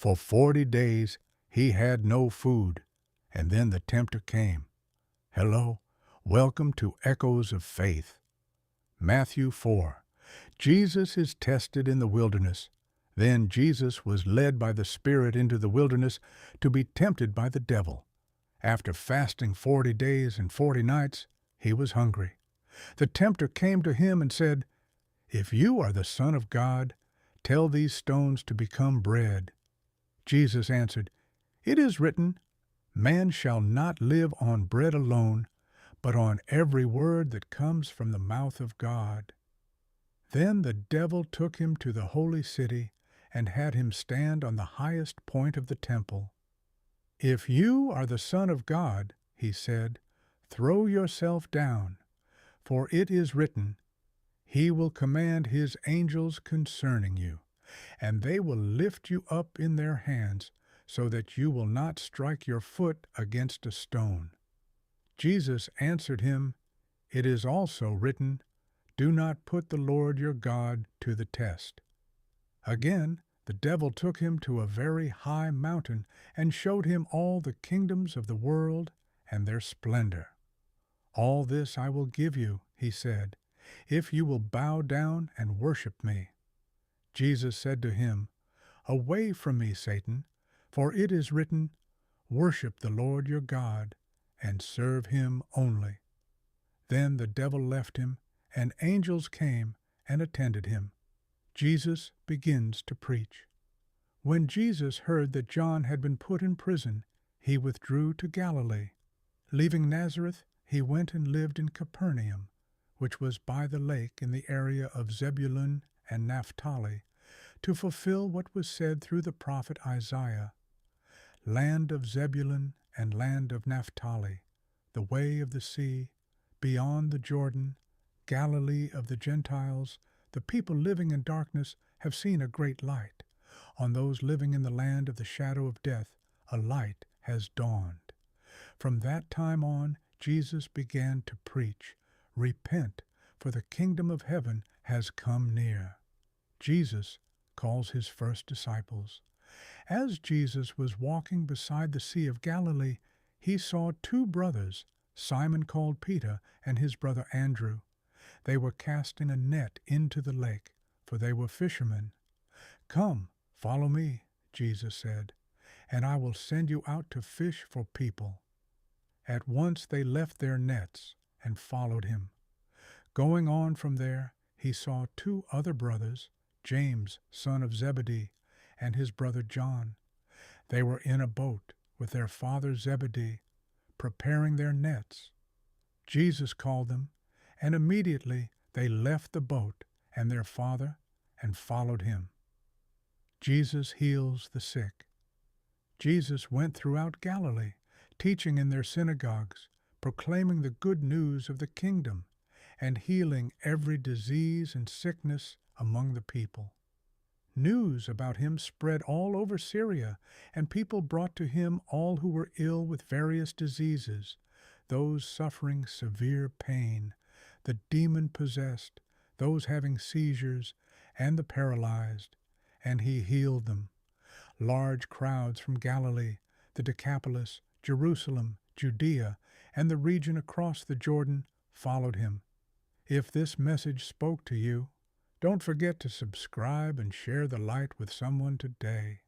For 40 days he had no food, and then the tempter came. Hello, welcome to Echoes of Faith. Matthew 4. Jesus is tested in the wilderness. Then Jesus was led by the Spirit into the wilderness to be tempted by the devil. After fasting 40 days and 40 nights, he was hungry. The tempter came to him and said, "If you are the Son of God, tell these stones to become bread." Jesus answered, "It is written, 'Man shall not live on bread alone, but on every word that comes from the mouth of God.'" Then the devil took him to the holy city and had him stand on the highest point of the temple. "If you are the Son of God," he said, "throw yourself down, for it is written, 'He will command his angels concerning you, and they will lift you up in their hands, so that you will not strike your foot against a stone.'" Jesus answered him, "It is also written, 'Do not put the Lord your God to the test.'" Again, the devil took him to a very high mountain and showed him all the kingdoms of the world and their splendor. "All this I will give you," he said, "if you will bow down and worship me." Jesus said to him, "Away from me, Satan, for it is written, 'Worship the Lord your God, and serve him only.'" Then the devil left him, and angels came and attended him. Jesus begins to preach. When Jesus heard that John had been put in prison, he withdrew to Galilee. Leaving Nazareth, he went and lived in Capernaum, which was by the lake in the area of Zebulun and Naphtali, to fulfill what was said through the prophet Isaiah, "Land of Zebulun and land of Naphtali, the way of the sea, beyond the Jordan, Galilee of the Gentiles, the people living in darkness have seen a great light. On those living in the land of the shadow of death, a light has dawned." From that time on, Jesus began to preach, "Repent, for the kingdom of heaven has come near." Jesus calls his first disciples. As Jesus was walking beside the Sea of Galilee, he saw two brothers, Simon called Peter and his brother Andrew. They were casting a net into the lake, for they were fishermen. "Come, follow me," Jesus said, "and I will send you out to fish for people." At once they left their nets and followed him. Going on from there, he saw two other brothers, James, son of Zebedee, and his brother John. They were in a boat with their father Zebedee, preparing their nets. Jesus called them, and immediately they left the boat and their father and followed him. Jesus heals the sick. Jesus went throughout Galilee, teaching in their synagogues, proclaiming the good news of the kingdom, and healing every disease and sickness among the people. News about him spread all over Syria, and people brought to him all who were ill with various diseases, those suffering severe pain, the demon-possessed, those having seizures, and the paralyzed, and he healed them. Large crowds from Galilee, the Decapolis, Jerusalem, Judea, and the region across the Jordan followed him. If this message spoke to you, don't forget to subscribe and share the light with someone today.